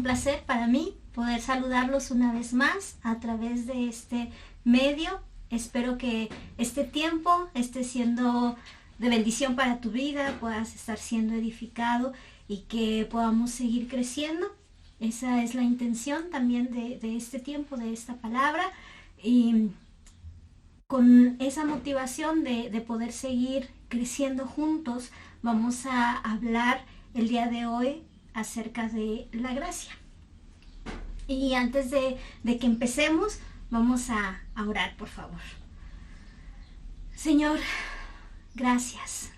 placer para mí poder saludarlos una vez más a través de este medio. Espero que este tiempo esté siendo de bendición para tu vida, puedas estar siendo edificado y que podamos seguir creciendo. Esa es la intención también de este tiempo, de esta palabra, y con esa motivación de poder seguir creciendo juntos, vamos a hablar el día de hoy acerca de la gracia. Y antes de que empecemos, vamos a orar, por favor. Señor, gracias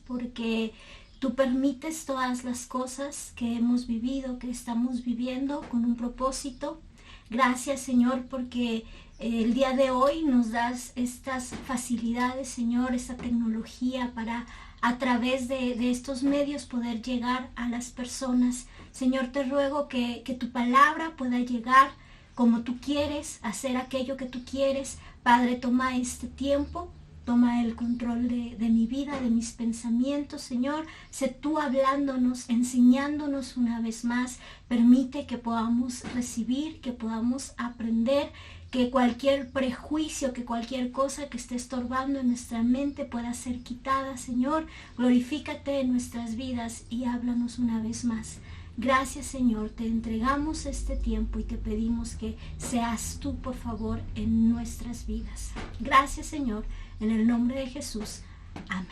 porque tú permites todas las cosas que hemos vivido, que estamos viviendo con un propósito. Gracias, Señor, porque el día de hoy nos das estas facilidades, Señor, esta tecnología para a través de estos medios poder llegar a las personas. Señor, te ruego que tu palabra pueda llegar como tú quieres, hacer aquello que tú quieres. Padre, toma este tiempo, toma el control de mi vida, de mis pensamientos, Señor. Sé tú hablándonos, enseñándonos una vez más. Permite que podamos recibir, que podamos aprender, que cualquier prejuicio, que cualquier cosa que esté estorbando en nuestra mente pueda ser quitada, Señor. Glorifícate en nuestras vidas y háblanos una vez más. Gracias, Señor, te entregamos este tiempo y te pedimos que seas tú, por favor, en nuestras vidas. Gracias, Señor, en el nombre de Jesús. Amén.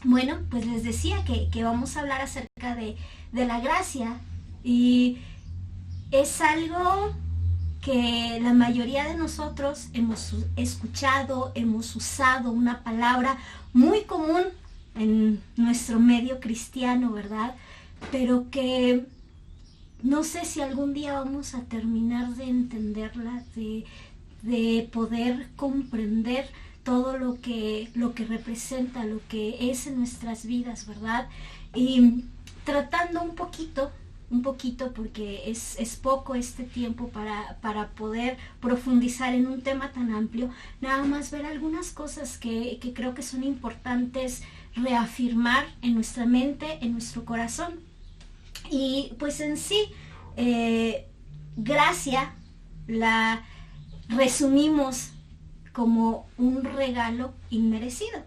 Bueno, pues les decía que vamos a hablar acerca de la gracia, y es algo que la mayoría de nosotros hemos escuchado, hemos usado, una palabra muy común en nuestro medio cristiano, ¿verdad? Pero que no sé si algún día vamos a terminar de entenderla, de poder comprender todo lo que representa, lo que es en nuestras vidas, ¿verdad? Y tratando un poquito, porque es poco este tiempo para poder profundizar en un tema tan amplio, nada más ver algunas cosas que creo que son importantes reafirmar en nuestra mente, en nuestro corazón. Y pues en sí, gracia la resumimos como un regalo inmerecido,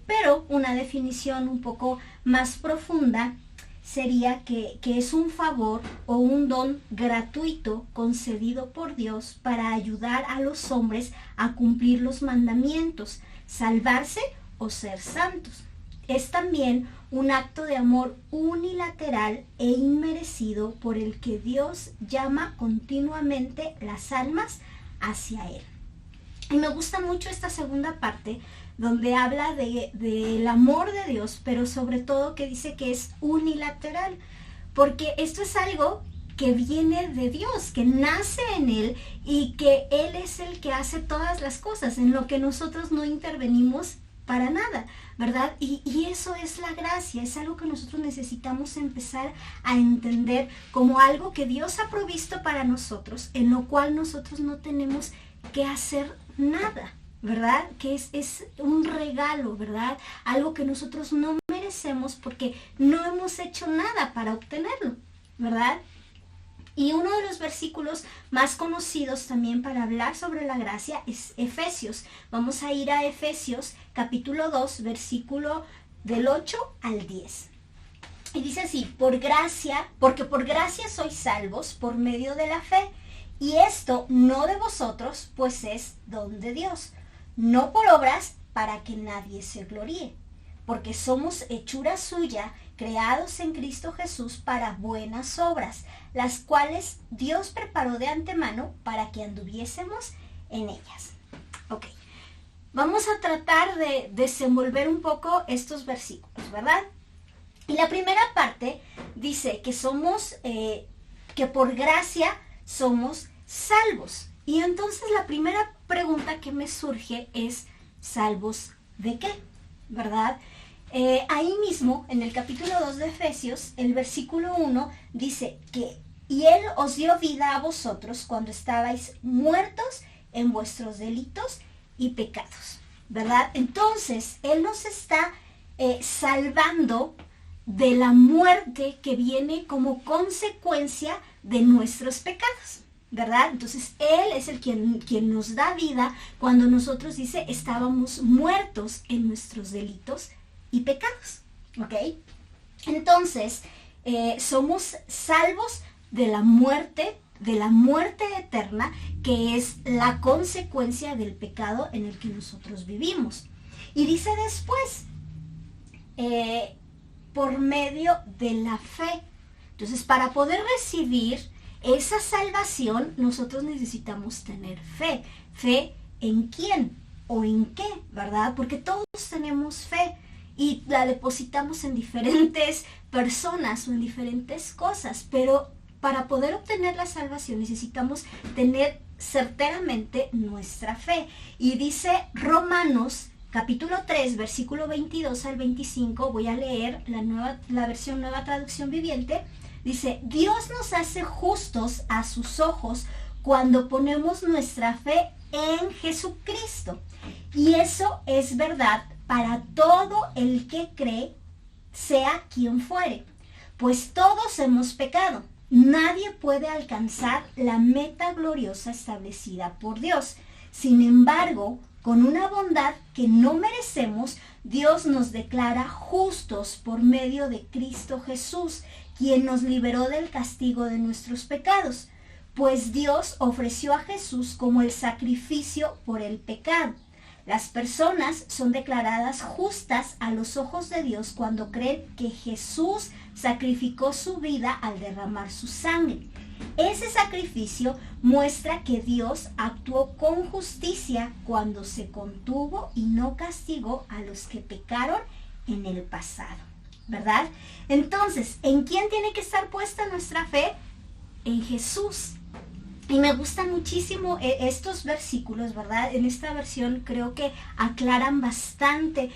pero una definición un poco más profunda sería que es un favor o un don gratuito concedido por Dios para ayudar a los hombres a cumplir los mandamientos, salvarse o ser santos. Es también un acto de amor unilateral e inmerecido por el que Dios llama continuamente las almas hacia Él. Y me gusta mucho esta segunda parte, donde habla del amor de Dios, pero sobre todo que dice que es unilateral, porque esto es algo que viene de Dios, que nace en Él y que Él es el que hace todas las cosas, en lo que nosotros no intervenimos para nada, ¿verdad? Y eso es la gracia, es algo que nosotros necesitamos empezar a entender como algo que Dios ha provisto para nosotros, en lo cual nosotros no tenemos que hacer nada, ¿verdad? Que es un regalo, ¿verdad? Algo que nosotros no merecemos porque no hemos hecho nada para obtenerlo, ¿verdad? Y uno de los versículos más conocidos también para hablar sobre la gracia es Efesios. Vamos a ir a Efesios capítulo 2, versículo del 8 al 10. Y dice así: porque por gracia sois salvos por medio de la fe, y esto no de vosotros, pues es don de Dios, no por obras, para que nadie se gloríe, porque somos hechura suya, creados en Cristo Jesús para buenas obras, las cuales Dios preparó de antemano para que anduviésemos en ellas. Ok, vamos a tratar de desenvolver un poco estos versículos, ¿verdad? Y la primera parte dice que somos, que por gracia somos salvos. Y entonces la primera pregunta que me surge es: ¿salvos de qué? ¿Verdad? Ahí mismo, en el capítulo 2 de Efesios, el versículo 1 dice que y Él os dio vida a vosotros cuando estabais muertos en vuestros delitos y pecados, ¿verdad? Entonces, Él nos está salvando de la muerte que viene como consecuencia de nuestros pecados, ¿verdad? Entonces Él es el quien nos da vida cuando nosotros, dice, estábamos muertos en nuestros delitos y pecados, ¿ok? Entonces, somos salvos de la muerte eterna, que es la consecuencia del pecado en el que nosotros vivimos. Y dice después, por medio de la fe. Entonces, para poder recibir esa salvación, nosotros necesitamos tener fe. ¿Fe en quién o en qué, verdad? Porque todos tenemos fe y la depositamos en diferentes personas o en diferentes cosas, pero para poder obtener la salvación necesitamos tener certeramente nuestra fe. Y dice Romanos capítulo 3, versículo 22 al 25, voy a leer la versión Nueva Traducción Viviente. Dice, Dios nos hace justos a sus ojos cuando ponemos nuestra fe en Jesucristo. Y eso es verdad para todo el que cree, sea quien fuere. Pues todos hemos pecado. Nadie puede alcanzar la meta gloriosa establecida por Dios. Sin embargo, con una bondad que no merecemos, Dios nos declara justos por medio de Cristo Jesús, quien nos liberó del castigo de nuestros pecados, pues Dios ofreció a Jesús como el sacrificio por el pecado. Las personas son declaradas justas a los ojos de Dios cuando creen que Jesús sacrificó su vida al derramar su sangre. Ese sacrificio muestra que Dios actuó con justicia cuando se contuvo y no castigó a los que pecaron en el pasado, ¿verdad? Entonces, ¿en quién tiene que estar puesta nuestra fe? En Jesús. Y me gustan muchísimo estos versículos, ¿verdad? En esta versión creo que aclaran bastante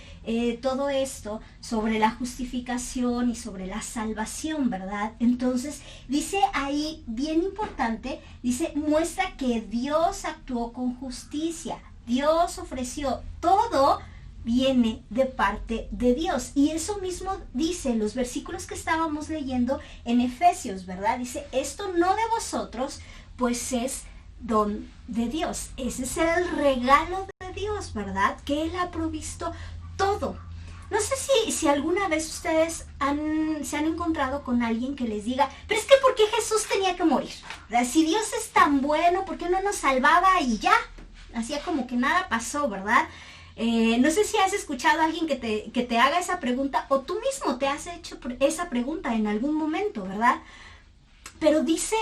todo esto sobre la justificación y sobre la salvación, ¿verdad? Entonces, dice ahí, bien importante, dice, muestra que Dios actuó con justicia. Dios ofreció todo, viene de parte de Dios. Y eso mismo dice los versículos que estábamos leyendo en Efesios, ¿verdad? Dice, esto no de vosotros, pues es don de Dios. Ese es el regalo de Dios, ¿verdad? Que Él ha provisto todo. No sé si alguna vez ustedes se han encontrado con alguien que les diga, pero es que ¿por qué Jesús tenía que morir? O sea, si Dios es tan bueno, ¿por qué no nos salvaba y ya? Hacía como que nada pasó, ¿verdad? No sé si has escuchado a alguien que te haga esa pregunta, o tú mismo te has hecho esa pregunta en algún momento, ¿verdad? Pero dice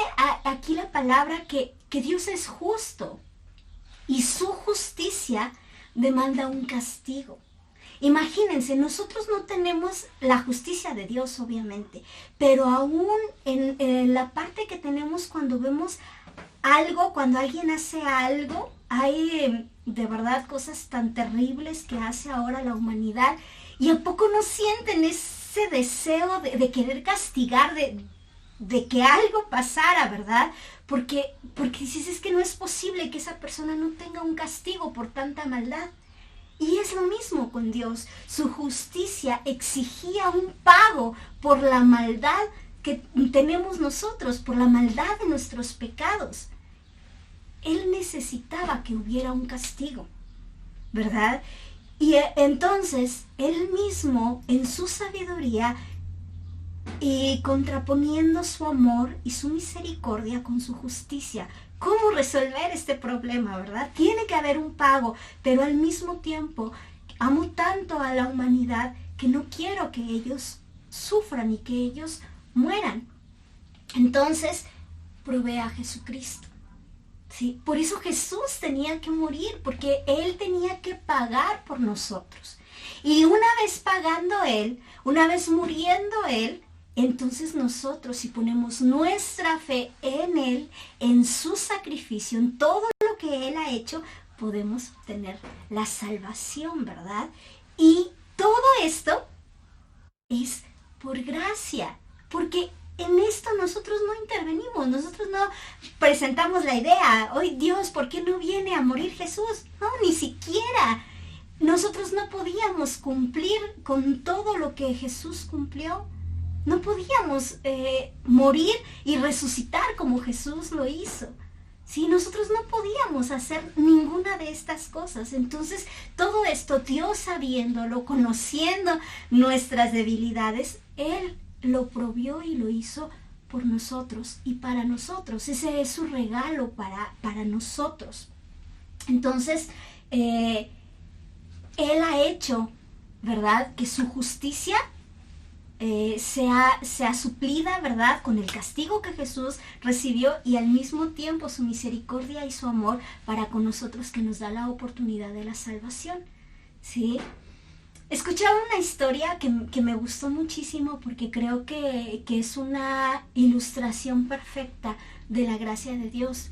aquí la palabra que Dios es justo y su justicia demanda un castigo. Imagínense, nosotros no tenemos la justicia de Dios, obviamente, pero aún en la parte que tenemos cuando vemos algo, cuando alguien hace algo, hay de verdad cosas tan terribles que hace ahora la humanidad, y ¿a poco no sienten ese deseo de querer castigar, de que algo pasara, ¿verdad? Porque dices, es que no es posible que esa persona no tenga un castigo por tanta maldad. Y es lo mismo con Dios. Su justicia exigía un pago por la maldad que tenemos nosotros, por la maldad de nuestros pecados. Él necesitaba que hubiera un castigo, ¿verdad? Y entonces, Él mismo, en su sabiduría, y contraponiendo su amor y su misericordia con su justicia. ¿Cómo resolver este problema, verdad? Tiene que haber un pago, pero al mismo tiempo amo tanto a la humanidad que no quiero que ellos sufran y que ellos mueran. Entonces, provee a Jesucristo. ¿Sí? Por eso Jesús tenía que morir, porque Él tenía que pagar por nosotros. Y una vez pagando Él, una vez muriendo Él, entonces nosotros, si ponemos nuestra fe en Él, en su sacrificio, en todo lo que Él ha hecho, podemos tener la salvación, ¿verdad? Y todo esto es por gracia, porque en esto nosotros no intervenimos, nosotros no presentamos la idea, hoy Dios, ¿por qué no viene a morir Jesús? No, ni siquiera. Nosotros no podíamos cumplir con todo lo que Jesús cumplió. No podíamos morir y resucitar como Jesús lo hizo. Sí, nosotros no podíamos hacer ninguna de estas cosas. Entonces, todo esto, Dios sabiéndolo, conociendo nuestras debilidades, Él lo provió y lo hizo por nosotros y para nosotros. Ese es su regalo para nosotros. Entonces, Él ha hecho, ¿verdad?, que su justicia sea suplida, ¿verdad?, con el castigo que Jesús recibió, y al mismo tiempo su misericordia y su amor para con nosotros, que nos da la oportunidad de la salvación, ¿sí? Escuchaba una historia que me gustó muchísimo, porque creo que es una ilustración perfecta de la gracia de Dios.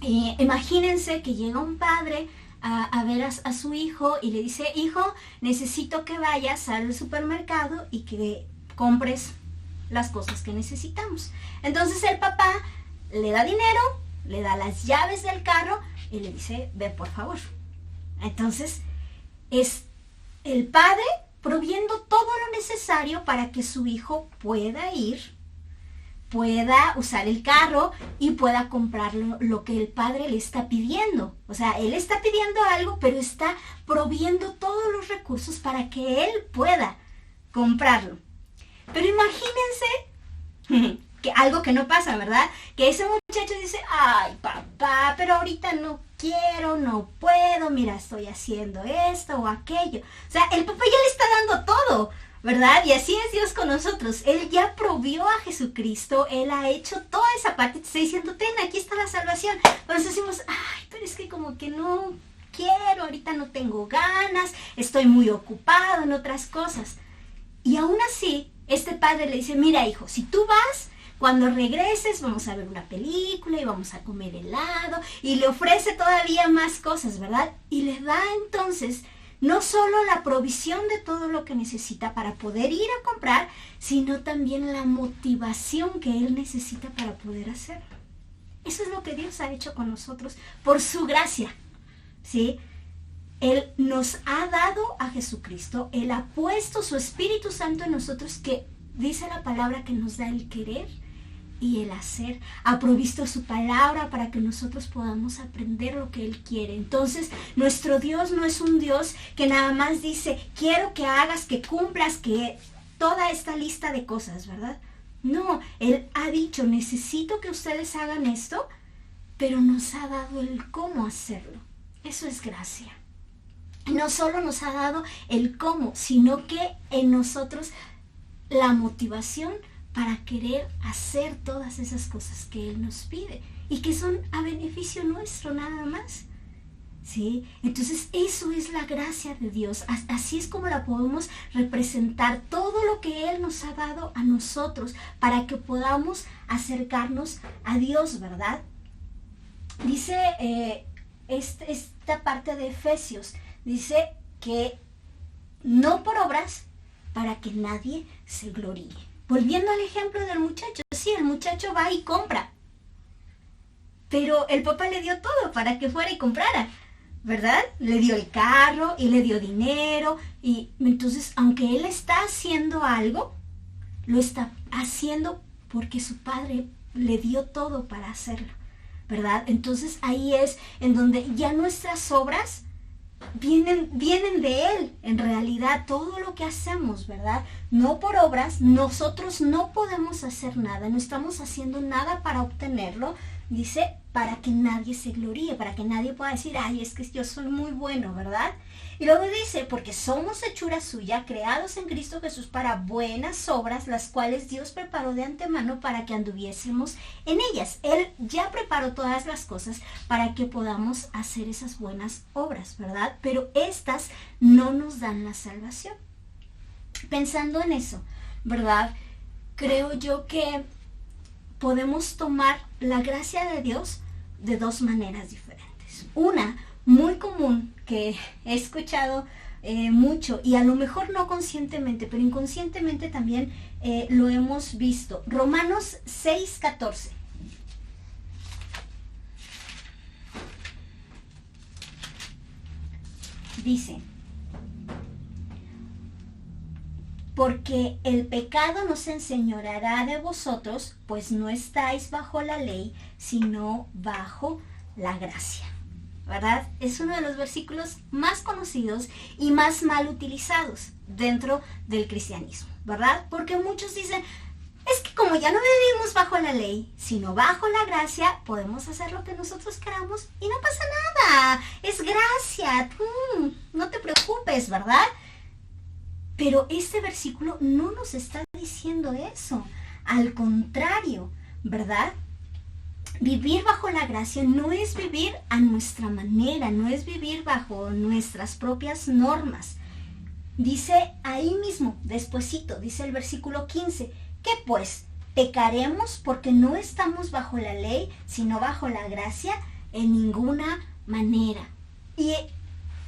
Imagínense que llega un padre a ver a su hijo y le dice: hijo, necesito que vayas al supermercado y que compres las cosas que necesitamos. Entonces el papá le da dinero, le da las llaves del carro y le dice: ve por favor. Entonces es el padre proviendo todo lo necesario para que su hijo pueda ir, pueda usar el carro y pueda comprar lo que el padre le está pidiendo. O sea, él está pidiendo algo, pero está proviendo todos los recursos para que él pueda comprarlo. Pero imagínense que algo que no pasa, ¿verdad? Que ese muchacho dice: ay, papá, pero ahorita no quiero, no puedo, mira, estoy haciendo esto o aquello. O sea, el papá ya le está dando todo, ¿verdad? Y así es Dios con nosotros. Él ya provió a Jesucristo, Él ha hecho toda esa parte, te está diciendo: ten, aquí está la salvación. Pero nosotros decimos: ay, pero es que como que no quiero, ahorita no tengo ganas, estoy muy ocupado en otras cosas. Y aún así, este padre le dice: mira, hijo, si tú vas, cuando regreses vamos a ver una película y vamos a comer helado, y le ofrece todavía más cosas, ¿verdad? Y le da entonces no solo la provisión de todo lo que necesita para poder ir a comprar, sino también la motivación que él necesita para poder hacerlo. Eso es lo que Dios ha hecho con nosotros por su gracia, ¿sí? Él nos ha dado a Jesucristo, Él ha puesto su Espíritu Santo en nosotros, que dice la palabra que nos da el querer y el hacer. Ha provisto su palabra para que nosotros podamos aprender lo que Él quiere. Entonces, nuestro Dios no es un Dios que nada más dice: quiero que hagas, que cumplas, que toda esta lista de cosas, ¿verdad? No, Él ha dicho: necesito que ustedes hagan esto, pero nos ha dado el cómo hacerlo. Eso es gracia. No solo nos ha dado el cómo, sino que en nosotros la motivación para querer hacer todas esas cosas que Él nos pide y que son a beneficio nuestro nada más, ¿sí? Entonces eso es la gracia de Dios. Así es como la podemos representar, todo lo que Él nos ha dado a nosotros para que podamos acercarnos a Dios, ¿verdad? Dice esta parte de Efesios, dice que no por obras, para que nadie se gloríe. Volviendo al ejemplo del muchacho, sí, el muchacho va y compra, pero el papá le dio todo para que fuera y comprara, ¿verdad? Le dio el carro y le dio dinero, y entonces, aunque él está haciendo algo, lo está haciendo porque su padre le dio todo para hacerlo, ¿verdad? Entonces ahí es en donde ya nuestras obras vienen de Él, en realidad, todo lo que hacemos, ¿verdad? No por obras, nosotros no podemos hacer nada, no estamos haciendo nada para obtenerlo, dice, para que nadie se gloríe, para que nadie pueda decir: ay, es que yo soy muy bueno, ¿verdad? Y luego dice: porque somos hechura suya, creados en Cristo Jesús para buenas obras, las cuales Dios preparó de antemano para que anduviésemos en ellas. Él ya preparó todas las cosas para que podamos hacer esas buenas obras, ¿verdad? Pero estas no nos dan la salvación. Pensando en eso, ¿verdad? Creo yo que podemos tomar la gracia de Dios de dos maneras diferentes. Una muy común que he escuchado mucho, y a lo mejor no conscientemente, pero inconscientemente también lo hemos visto. Romanos 6:14. Dice: porque el pecado no se enseñoreará de vosotros, pues no estáis bajo la ley, sino bajo la gracia. ¿Verdad? Es uno de los versículos más conocidos y más mal utilizados dentro del cristianismo, ¿verdad? Porque muchos dicen, es que como ya no vivimos bajo la ley, sino bajo la gracia, podemos hacer lo que nosotros queramos y no pasa nada. Es gracia, no te preocupes, ¿verdad? Pero este versículo no nos está diciendo eso. Al contrario, ¿verdad? Vivir bajo la gracia no es vivir a nuestra manera, no es vivir bajo nuestras propias normas. Dice ahí mismo, despuesito, dice el versículo 15, ¿qué pues? ¿Pecaremos porque no estamos bajo la ley, sino bajo la gracia? En ninguna manera. Y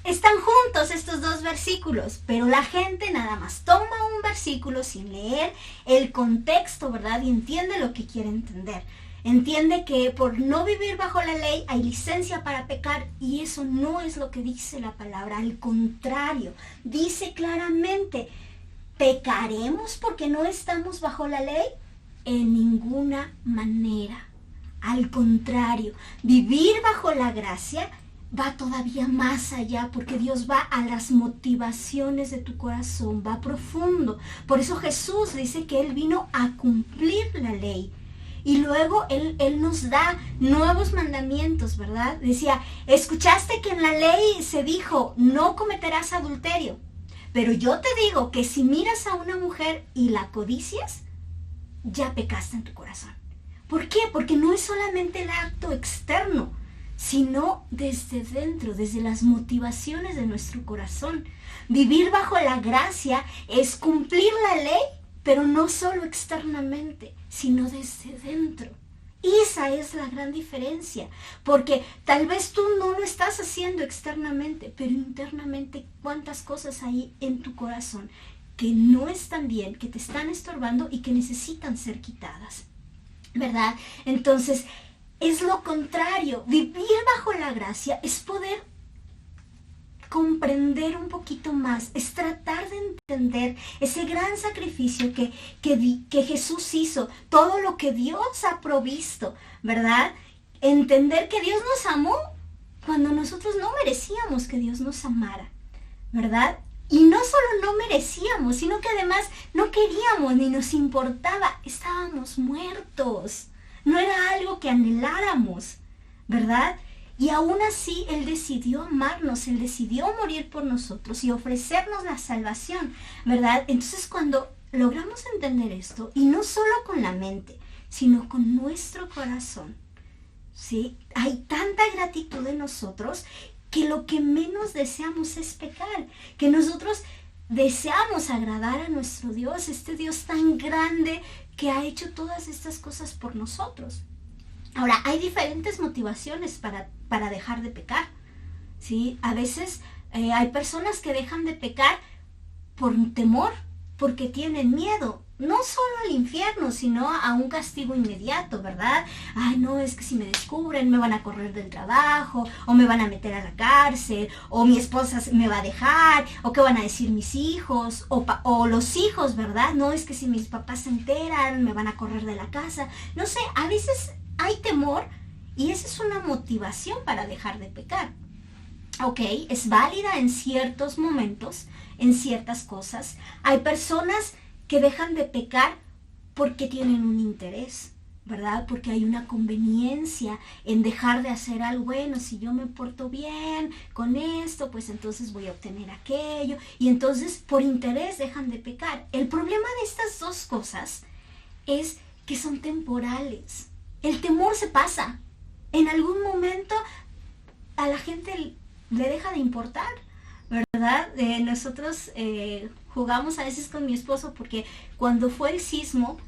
están juntos estos dos versículos, pero la gente nada más toma un versículo sin leer el contexto, ¿verdad? Y entiende lo que quiere entender. Entiende que por no vivir bajo la ley hay licencia para pecar, y eso no es lo que dice la palabra. Al contrario, dice claramente, ¿pecaremos porque no estamos bajo la ley? En ninguna manera. Al contrario, vivir bajo la gracia va todavía más allá, porque Dios va a las motivaciones de tu corazón, va profundo. Por eso Jesús dice que Él vino a cumplir la ley. Y luego él nos da nuevos mandamientos, ¿verdad? Decía, escuchaste que en la ley se dijo, no cometerás adulterio. Pero yo te digo que si miras a una mujer y la codicias, ya pecaste en tu corazón. ¿Por qué? Porque no es solamente el acto externo, sino desde dentro, desde las motivaciones de nuestro corazón. Vivir bajo la gracia es cumplir la ley, pero no solo externamente, sino desde dentro. Y esa es la gran diferencia, porque tal vez tú no lo estás haciendo externamente, pero internamente cuántas cosas hay en tu corazón que no están bien, que te están estorbando y que necesitan ser quitadas, ¿verdad? Entonces, es lo contrario. Vivir bajo la gracia es poder comprender un poquito más, es tratar de entender ese gran sacrificio que Jesús hizo, todo lo que Dios ha provisto, ¿verdad? Entender que Dios nos amó cuando nosotros no merecíamos que Dios nos amara, ¿verdad? Y no solo no merecíamos, sino que además no queríamos ni nos importaba, estábamos muertos, no era algo que anheláramos, ¿verdad? Y aún así Él decidió amarnos, Él decidió morir por nosotros y ofrecernos la salvación, ¿verdad? Entonces cuando logramos entender esto, y no solo con la mente, sino con nuestro corazón, ¿sí? Hay tanta gratitud en nosotros que lo que menos deseamos es pecar, que nosotros deseamos agradar a nuestro Dios, este Dios tan grande que ha hecho todas estas cosas por nosotros. Ahora, hay diferentes motivaciones para dejar de pecar, ¿sí? A veces hay personas que dejan de pecar por temor, porque tienen miedo, no solo al infierno, sino a un castigo inmediato, ¿verdad? Ay, no, es que si me descubren me van a correr del trabajo, o me van a meter a la cárcel, o mi esposa me va a dejar, o qué van a decir mis hijos, o los hijos, ¿verdad? No, es que si mis papás se enteran me van a correr de la casa. No sé, a veces hay temor y esa es una motivación para dejar de pecar. Ok, es válida en ciertos momentos, en ciertas cosas. Hay personas que dejan de pecar porque tienen un interés, ¿verdad? Porque hay una conveniencia en dejar de hacer algo. Bueno, si yo me porto bien con esto, pues entonces voy a obtener aquello. Y entonces por interés dejan de pecar. El problema de estas dos cosas es que son temporales. El temor se pasa. En algún momento a la gente le deja de importar, ¿verdad? Nosotros jugamos a veces con mi esposo porque cuando fue el sismo,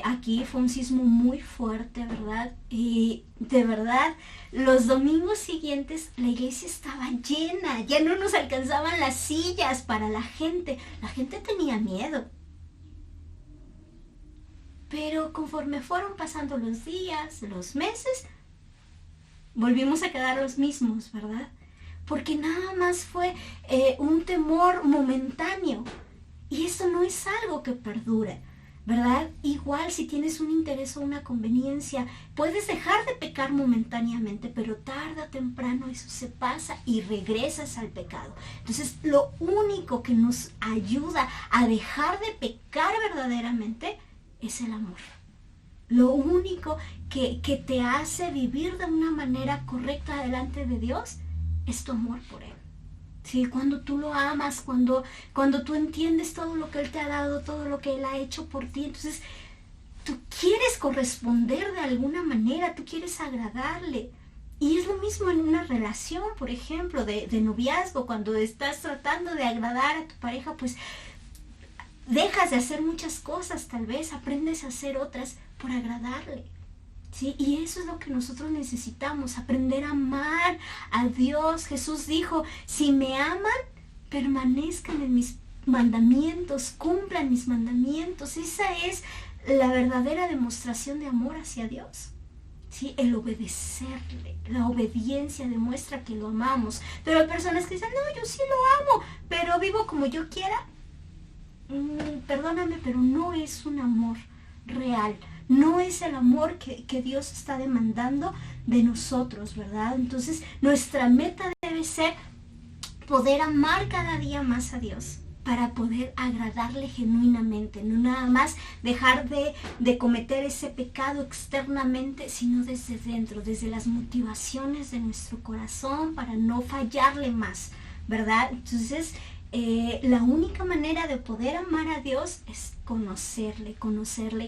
aquí fue un sismo muy fuerte, ¿verdad? Y de verdad, los domingos siguientes la iglesia estaba llena, ya no nos alcanzaban las sillas para la gente tenía miedo. Pero conforme fueron pasando los días, los meses, volvimos a quedar los mismos, ¿verdad? Porque nada más fue un temor momentáneo. Y eso no es algo que perdure, ¿verdad? Igual si tienes un interés o una conveniencia, puedes dejar de pecar momentáneamente, pero tarde o temprano eso se pasa y regresas al pecado. Entonces, lo único que nos ayuda a dejar de pecar verdaderamente es el amor. Lo único que te hace vivir de una manera correcta delante de Dios es tu amor por Él. Sí, cuando tú lo amas, cuando tú entiendes todo lo que Él te ha dado, todo lo que Él ha hecho por ti, entonces tú quieres corresponder de alguna manera, tú quieres agradarle. Y es lo mismo en una relación, por ejemplo, de noviazgo, cuando estás tratando de agradar a tu pareja, pues dejas de hacer muchas cosas, tal vez aprendes a hacer otras por agradarle. ¿Sí? Y eso es lo que nosotros necesitamos, aprender a amar a Dios. Jesús dijo, si me aman, permanezcan en mis mandamientos, cumplan mis mandamientos. Esa es la verdadera demostración de amor hacia Dios. ¿Sí? El obedecerle, la obediencia demuestra que lo amamos. Pero hay personas que dicen, no, yo sí lo amo, pero vivo como yo quiera. Perdóname, pero no es un amor real. No es el amor que Dios está demandando de nosotros, ¿verdad? Entonces, nuestra meta debe ser poder amar cada día más a Dios para poder agradarle genuinamente, no nada más dejar de cometer ese pecado externamente, sino desde dentro, desde las motivaciones de nuestro corazón para no fallarle más, ¿verdad? Entonces, la única manera de poder amar a Dios es conocerle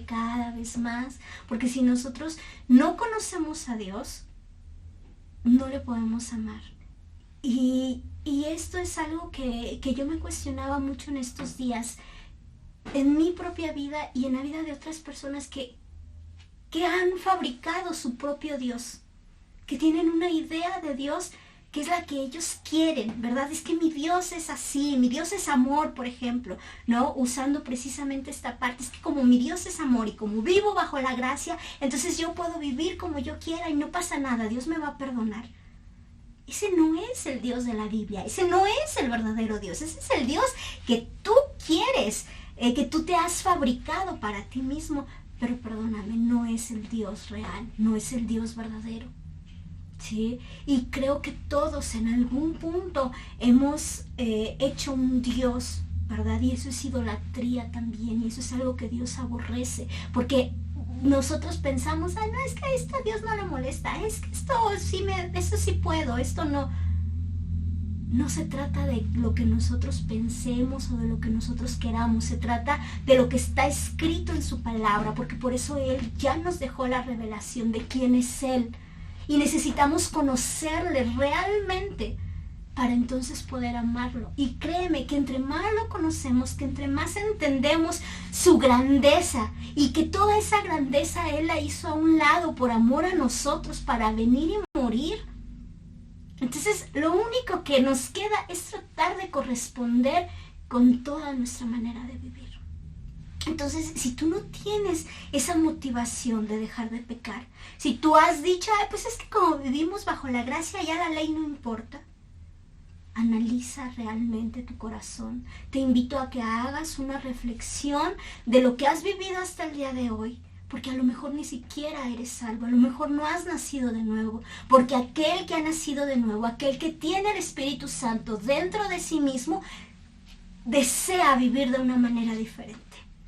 cada vez más, porque si nosotros no conocemos a Dios, no le podemos amar. Y esto es algo que yo me cuestionaba mucho en estos días, en mi propia vida y en la vida de otras personas que han fabricado su propio Dios, que tienen una idea de Dios que es la que ellos quieren, ¿verdad? Es que mi Dios es así, mi Dios es amor, por ejemplo, ¿no? Usando precisamente esta parte, es que como mi Dios es amor y como vivo bajo la gracia, entonces yo puedo vivir como yo quiera y no pasa nada, Dios me va a perdonar. Ese no es el Dios de la Biblia, ese no es el verdadero Dios, ese es el Dios que tú quieres, que tú te has fabricado para ti mismo, pero perdóname, no es el Dios real, no es el Dios verdadero. ¿Sí? Y creo que todos en algún punto hemos hecho un Dios, ¿verdad? Y eso es idolatría también, y eso es algo que Dios aborrece, porque nosotros pensamos, no, es que a esto a Dios no le molesta, es que esto sí puedo, esto no. No se trata de lo que nosotros pensemos o de lo que nosotros queramos, se trata de lo que está escrito en su palabra, porque por eso Él ya nos dejó la revelación de quién es Él. Y necesitamos conocerle realmente para entonces poder amarlo. Y créeme que entre más lo conocemos, que entre más entendemos su grandeza y que toda esa grandeza Él la hizo a un lado por amor a nosotros para venir y morir. Entonces lo único que nos queda es tratar de corresponder con toda nuestra manera de vivir. Entonces, si tú no tienes esa motivación de dejar de pecar, si tú has dicho, pues es que como vivimos bajo la gracia, ya la ley no importa, analiza realmente tu corazón. Te invito a que hagas una reflexión de lo que has vivido hasta el día de hoy, porque a lo mejor ni siquiera eres salvo, a lo mejor no has nacido de nuevo, porque aquel que ha nacido de nuevo, aquel que tiene el Espíritu Santo dentro de sí mismo, desea vivir de una manera diferente.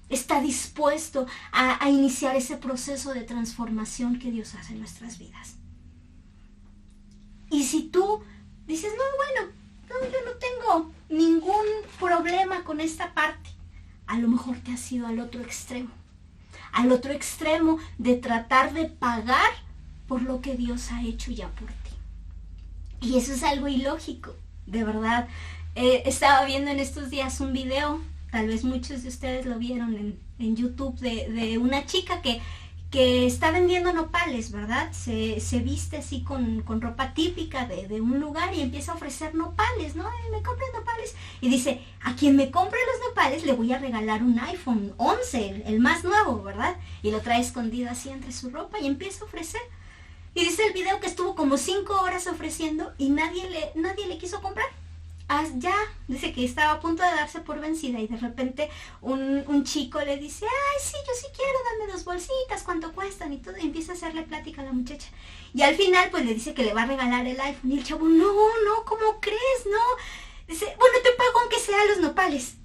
Está dispuesto a iniciar ese proceso de transformación que Dios hace en nuestras vidas. Y si tú dices, no, yo no tengo ningún problema con esta parte, a lo mejor te has ido al otro extremo de tratar de pagar por lo que Dios ha hecho ya por ti. Y eso es algo ilógico, de verdad. Estaba viendo en estos días un video, tal vez muchos de ustedes lo vieron en YouTube, de una chica que está vendiendo nopales, ¿verdad? Se viste así con ropa típica de un lugar y empieza a ofrecer nopales, ¿no? Me compren nopales. Y dice, a quien me compre los nopales le voy a regalar un iPhone 11, el más nuevo, ¿verdad? Y lo trae escondido así entre su ropa y empieza a ofrecer. Y dice el video que estuvo como 5 horas ofreciendo y nadie le quiso comprar. ya, dice que estaba a punto de darse por vencida y de repente un chico le dice, ay, sí, yo sí quiero, dame 2 bolsitas, ¿cuánto cuestan? Y todo, y empieza a hacerle plática a la muchacha. Y al final, pues le dice que le va a regalar el iPhone. Y el chavo, no, ¿cómo crees? No. Dice, bueno, te pago aunque sea los nopales.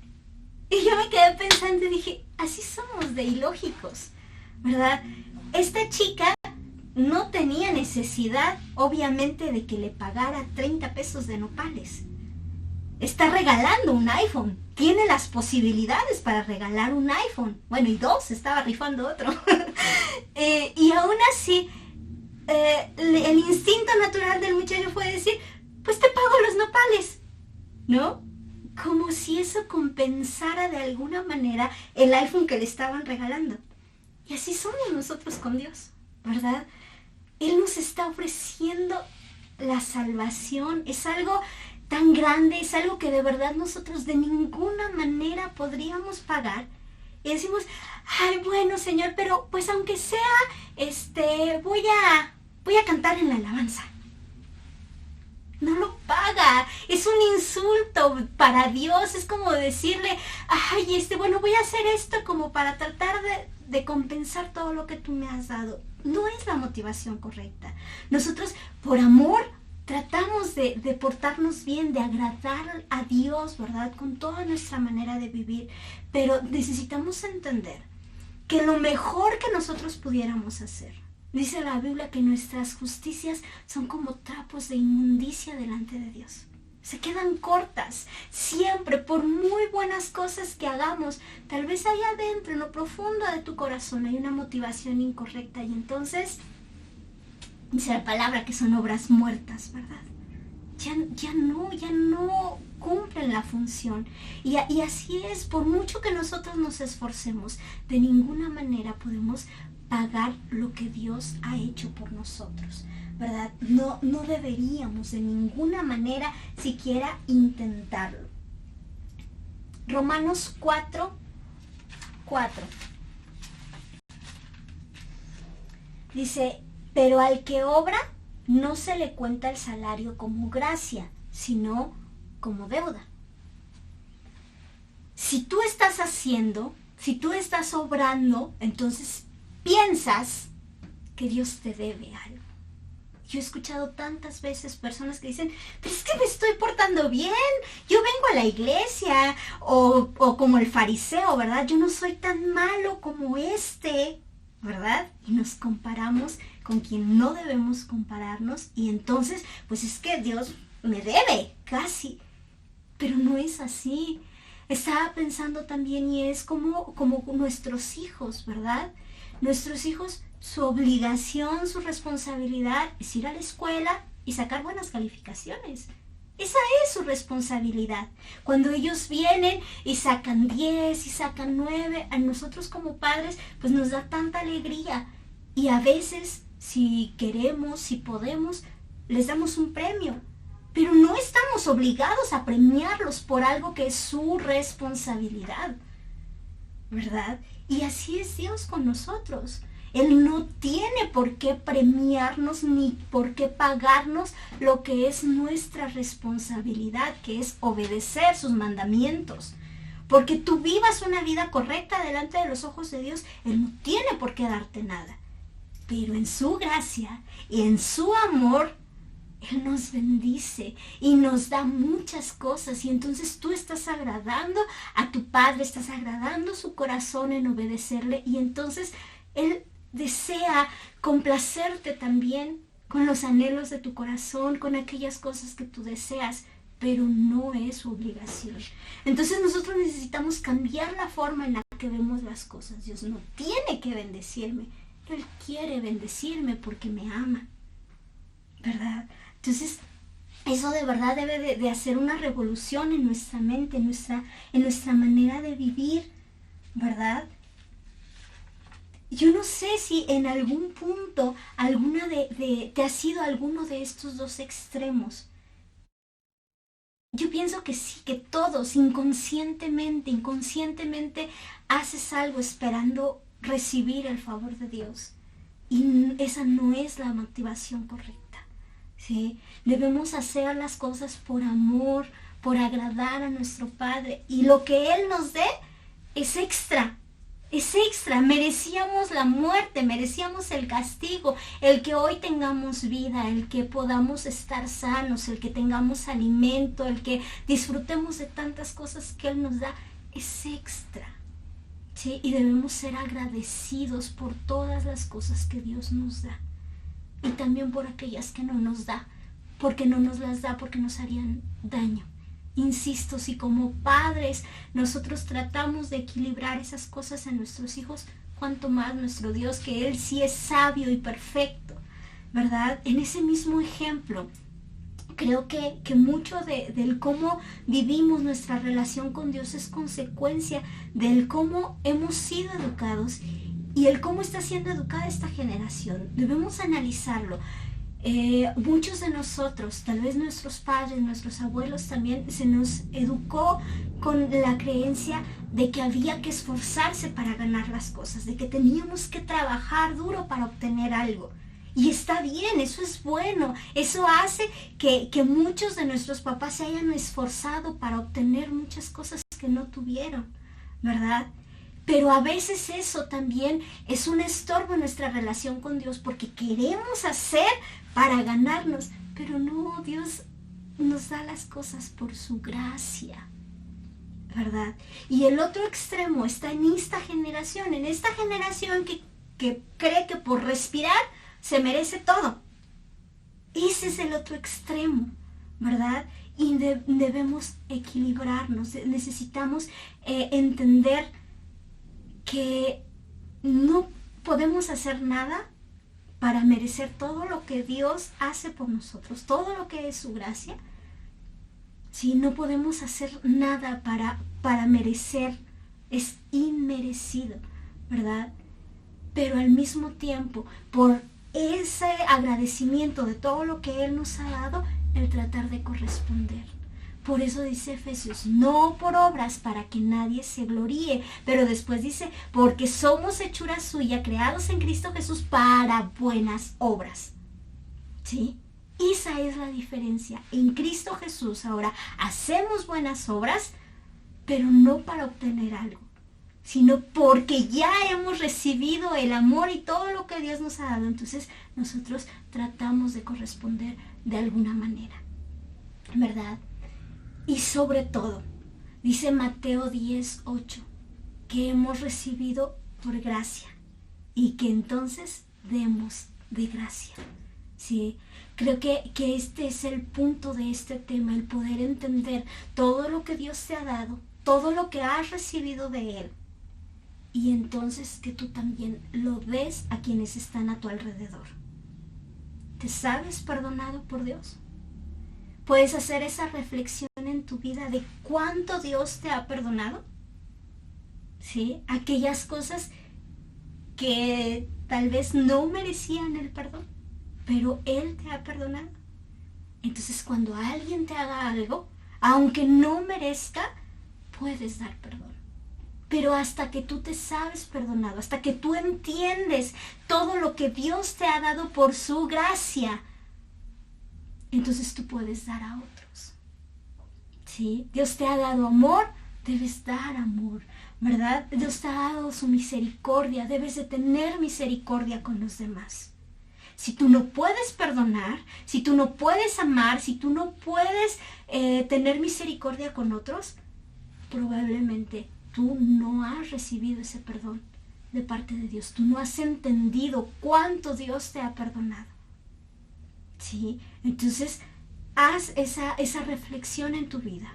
Y yo me quedé pensando y dije, así somos de ilógicos, ¿verdad? Esta chica no tenía necesidad, obviamente, de que le pagara 30 pesos de nopales. Está regalando un iPhone. Tiene las posibilidades para regalar un iPhone. Bueno, y 2, estaba rifando otro. Y aún así, el instinto natural del muchacho fue decir, pues te pago los nopales, ¿no? Como si eso compensara de alguna manera el iPhone que le estaban regalando. Y así somos nosotros con Dios, ¿verdad? Él nos está ofreciendo la salvación. Es algo tan grande, es algo que de verdad nosotros de ninguna manera podríamos pagar. Y decimos, ay, bueno, Señor, pero pues aunque sea, voy a cantar en la alabanza. No lo paga, es un insulto para Dios, es como decirle, ay, bueno, voy a hacer esto como para tratar de compensar todo lo que tú me has dado. No es la motivación correcta. Nosotros, por amor, tratamos de portarnos bien, de agradar a Dios, ¿verdad? Con toda nuestra manera de vivir, pero necesitamos entender que lo mejor que nosotros pudiéramos hacer, dice la Biblia que nuestras justicias son como trapos de inmundicia delante de Dios. Se quedan cortas. Siempre, por muy buenas cosas que hagamos, tal vez allá adentro, en lo profundo de tu corazón, hay una motivación incorrecta. Y entonces, dice la palabra que son obras muertas, ¿verdad? Ya no cumplen la función. Y así es, por mucho que nosotros nos esforcemos, de ninguna manera podemos pagar lo que Dios ha hecho por nosotros, ¿verdad? No deberíamos de ninguna manera siquiera intentarlo. Romanos 4:4 dice, pero al que obra no se le cuenta el salario como gracia, sino como deuda. Si tú estás haciendo, si tú estás obrando, entonces piensas que Dios te debe algo. Yo he escuchado tantas veces personas que dicen, pero es que me estoy portando bien, yo vengo a la iglesia, o como el fariseo, ¿verdad? Yo no soy tan malo como ¿verdad? Y nos comparamos con quien no debemos compararnos, y entonces, pues es que Dios me debe, casi. Pero no es así. Estaba pensando también, y es como nuestros hijos, ¿verdad? Nuestros hijos, su obligación, su responsabilidad es ir a la escuela y sacar buenas calificaciones. Esa es su responsabilidad. Cuando ellos vienen y sacan 10 y sacan 9, a nosotros como padres pues nos da tanta alegría. Y a veces, si queremos, si podemos, les damos un premio. Pero no estamos obligados a premiarlos por algo que es su responsabilidad, ¿verdad? Y así es Dios con nosotros. Él no tiene por qué premiarnos ni por qué pagarnos lo que es nuestra responsabilidad, que es obedecer sus mandamientos. Porque tú vivas una vida correcta delante de los ojos de Dios, Él no tiene por qué darte nada. Pero en su gracia y en su amor, Él nos bendice y nos da muchas cosas, y entonces tú estás agradando a tu Padre, estás agradando su corazón en obedecerle, y entonces Él desea complacerte también con los anhelos de tu corazón, con aquellas cosas que tú deseas, pero no es su obligación. Entonces nosotros necesitamos cambiar la forma en la que vemos las cosas. Dios no tiene que bendecirme, Él quiere bendecirme porque me ama, ¿verdad? Entonces, eso de verdad debe de hacer una revolución en nuestra mente, en nuestra manera de vivir, ¿verdad? Yo no sé si en algún punto te ha sido alguno de estos dos extremos. Yo pienso que sí, que todos inconscientemente haces algo esperando recibir el favor de Dios. Y esa no es la motivación correcta. ¿Sí? Debemos hacer las cosas por amor, por agradar a nuestro Padre. Y lo que Él nos dé es extra. Es extra, merecíamos la muerte, merecíamos el castigo, el que hoy tengamos vida, el que podamos estar sanos, el que tengamos alimento, el que disfrutemos de tantas cosas que Él nos da, es extra, ¿sí? Y debemos ser agradecidos por todas las cosas que Dios nos da y también por aquellas que no nos da, porque no nos las da porque nos harían daño. Insisto, si como padres nosotros tratamos de equilibrar esas cosas en nuestros hijos, cuanto más nuestro Dios, que Él sí es sabio y perfecto, ¿verdad? En ese mismo ejemplo, creo que mucho del cómo vivimos nuestra relación con Dios es consecuencia del cómo hemos sido educados y el cómo está siendo educada esta generación. Debemos analizarlo. Muchos de nosotros, tal vez nuestros padres, nuestros abuelos también, se nos educó con la creencia de que había que esforzarse para ganar las cosas, de que teníamos que trabajar duro para obtener algo. Y está bien, eso es bueno, eso hace que muchos de nuestros papás se hayan esforzado para obtener muchas cosas que no tuvieron, ¿verdad? Pero a veces eso también es un estorbo en nuestra relación con Dios porque queremos hacer para ganarnos, pero no, Dios nos da las cosas por su gracia, ¿verdad? Y el otro extremo está en esta generación que cree que por respirar se merece todo. Ese es el otro extremo, ¿verdad? Y debemos equilibrarnos, necesitamos entender que no podemos hacer nada para merecer todo lo que Dios hace por nosotros, todo lo que es su gracia. Sí, no podemos hacer nada para merecer, es inmerecido, ¿verdad? Pero al mismo tiempo, por ese agradecimiento de todo lo que Él nos ha dado, el tratar de corresponder. Por eso dice Efesios, no por obras para que nadie se gloríe, pero después dice, porque somos hechura suya, creados en Cristo Jesús para buenas obras. ¿Sí? Esa es la diferencia. En Cristo Jesús ahora hacemos buenas obras, pero no para obtener algo, sino porque ya hemos recibido el amor y todo lo que Dios nos ha dado. Entonces nosotros tratamos de corresponder de alguna manera, ¿verdad? Y sobre todo, dice Mateo 10:8, que hemos recibido por gracia y que entonces demos de gracia. ¿Sí? Creo que este es el punto de este tema, el poder entender todo lo que Dios te ha dado, todo lo que has recibido de Él. Y entonces que tú también lo des a quienes están a tu alrededor. ¿Te sabes perdonado por Dios? ¿Puedes hacer esa reflexión en tu vida de cuánto Dios te ha perdonado? ¿Sí? Aquellas cosas que tal vez no merecían el perdón, pero Él te ha perdonado. Entonces cuando alguien te haga algo, aunque no merezca, puedes dar perdón. Pero hasta que tú te sabes perdonado, hasta que tú entiendes todo lo que Dios te ha dado por su gracia, entonces tú puedes dar a otros. ¿Sí? Dios te ha dado amor, debes dar amor, ¿verdad? Dios te ha dado su misericordia, debes de tener misericordia con los demás. Si tú no puedes perdonar, si tú no puedes amar, si tú no puedes tener misericordia con otros, probablemente tú no has recibido ese perdón de parte de Dios. Tú no has entendido cuánto Dios te ha perdonado. ¿Sí? Entonces, haz esa reflexión en tu vida,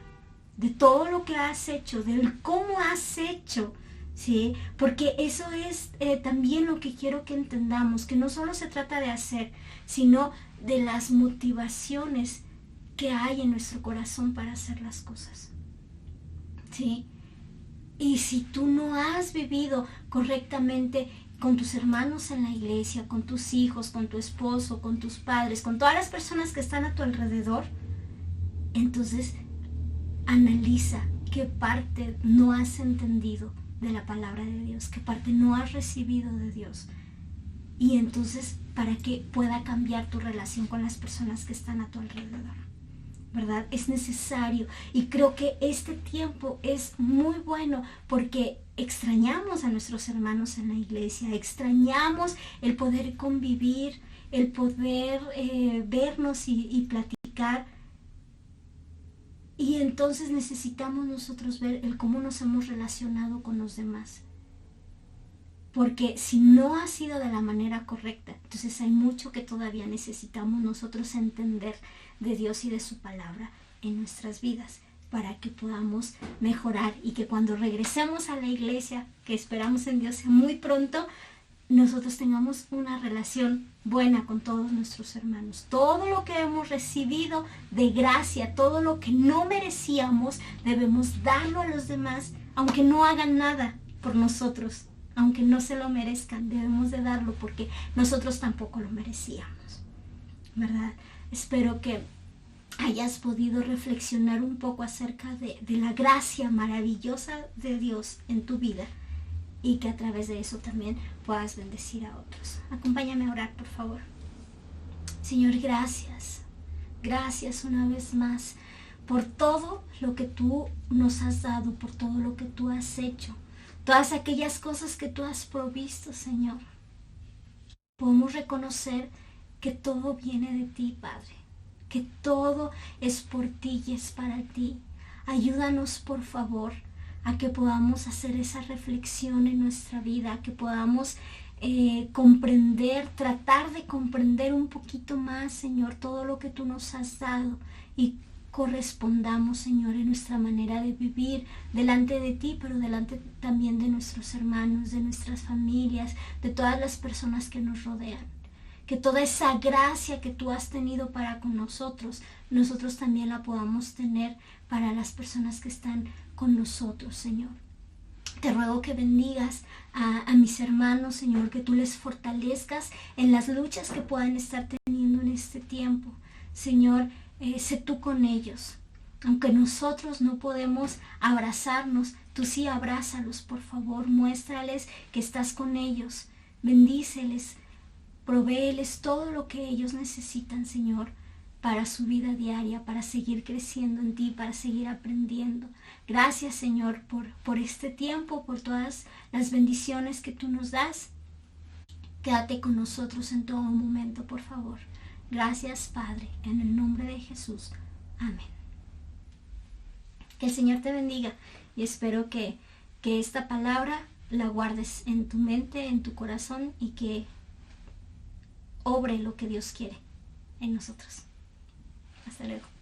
de todo lo que has hecho, de cómo has hecho, ¿sí? Porque eso es también lo que quiero que entendamos, que no solo se trata de hacer, sino de las motivaciones que hay en nuestro corazón para hacer las cosas, ¿sí? Y si tú no has vivido correctamente con tus hermanos en la iglesia, con tus hijos, con tu esposo, con tus padres, con todas las personas que están a tu alrededor, entonces analiza qué parte no has entendido de la palabra de Dios, qué parte no has recibido de Dios. Y entonces para que pueda cambiar tu relación con las personas que están a tu alrededor, ¿verdad? Es necesario. Y creo que este tiempo es muy bueno porque extrañamos a nuestros hermanos en la iglesia, extrañamos el poder convivir, el poder vernos y platicar. Y entonces necesitamos nosotros ver el cómo nos hemos relacionado con los demás. Porque si no ha sido de la manera correcta, entonces hay mucho que todavía necesitamos nosotros entender de Dios y de su palabra en nuestras vidas para que podamos mejorar y que cuando regresemos a la iglesia, que esperamos en Dios sea muy pronto, nosotros tengamos una relación buena con todos nuestros hermanos. Todo lo que hemos recibido de gracia, todo lo que no merecíamos, debemos darlo a los demás, aunque no hagan nada por nosotros. Aunque no se lo merezcan, debemos de darlo porque nosotros tampoco lo merecíamos, ¿verdad? Espero que hayas podido reflexionar un poco acerca de la gracia maravillosa de Dios en tu vida y que a través de eso también puedas bendecir a otros. Acompáñame a orar, por favor. Señor, gracias. Gracias una vez más por todo lo que tú nos has dado, por todo lo que tú has hecho. Todas aquellas cosas que tú has provisto, Señor. Podemos reconocer que todo viene de ti, Padre. Que todo es por ti y es para ti. Ayúdanos, por favor, a que podamos hacer esa reflexión en nuestra vida, que podamos comprender, tratar de comprender un poquito más, Señor, todo lo que tú nos has dado y correspondamos, Señor, en nuestra manera de vivir delante de ti, pero delante también de nuestros hermanos, de nuestras familias, de todas las personas que nos rodean. Que toda esa gracia que tú has tenido para con nosotros, nosotros también la podamos tener para las personas que están con nosotros, Señor. Te ruego que bendigas a mis hermanos, Señor, que tú les fortalezcas en las luchas que puedan estar teniendo en este tiempo. Señor, sé tú con ellos. Aunque nosotros no podemos abrazarnos, tú sí abrázalos, por favor. Muéstrales que estás con ellos. Bendíceles, provéeles todo lo que ellos necesitan, Señor, para su vida diaria, para seguir creciendo en ti, para seguir aprendiendo. Gracias, Señor, por este tiempo, por todas las bendiciones que tú nos das. Quédate con nosotros en todo momento, por favor. Gracias, Padre, en el nombre de Jesús. Amén. Que el Señor te bendiga y espero que esta palabra la guardes en tu mente, en tu corazón y que obre lo que Dios quiere en nosotros. Hasta luego.